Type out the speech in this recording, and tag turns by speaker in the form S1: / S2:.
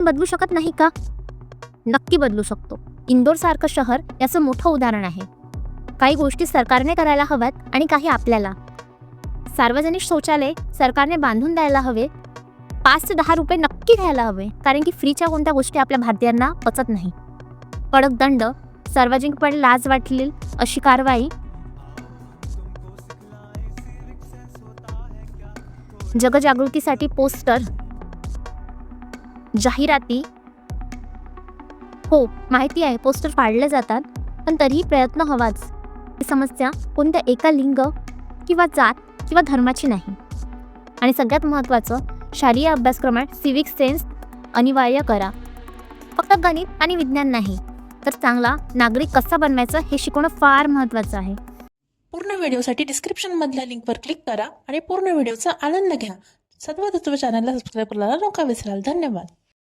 S1: बदलू शकत नाही का? नक्की बदलू शकतो. इंदोरसारखं शहर याचं मोठं उदाहरण आहे. काही गोष्टी सरकारने करायला हव्यात आणि काही आपल्याला. सार्वजनिक शौचालय सरकारने बांधून द्यायला हवे. 5 ते 10 रुपये नक्की घ्यायला हवे, कारण की फ्रीच्या कोणत्या गोष्टी आपल्या भारतीयांना पचत नाही. कडक दंड, सार्वजनिकपणे लाज वाटेल अशी कारवाई, जनजागृतीसाठी पोस्टर, जाहिराती. हो, माहिती आहे पोस्टर फाडले जातात, पण तरीही प्रयत्न हवाच. ही समस्या कोणत्या एका लिंग किंवा जात किंवा धर्माची नाही. आणि सगळ्यात महत्त्वाचं, शालेय अभ्यासक्रमात सिव्हिक सेन्स अनिवार्य करा. फक्त गणित आणि विज्ञान नाही, तर चांगला नागरिक कसा बनवायचा हे शिकवणं फार महत्त्वाचं आहे.
S2: पूर्ण व्हिडिओसाठी डिस्क्रिप्शनमधल्या लिंकवर क्लिक करा आणि पूर्ण व्हिडिओचा आनंद घ्या. सत्व तत्व चॅनलला सबस्क्राईब करायला नका विसराल. धन्यवाद.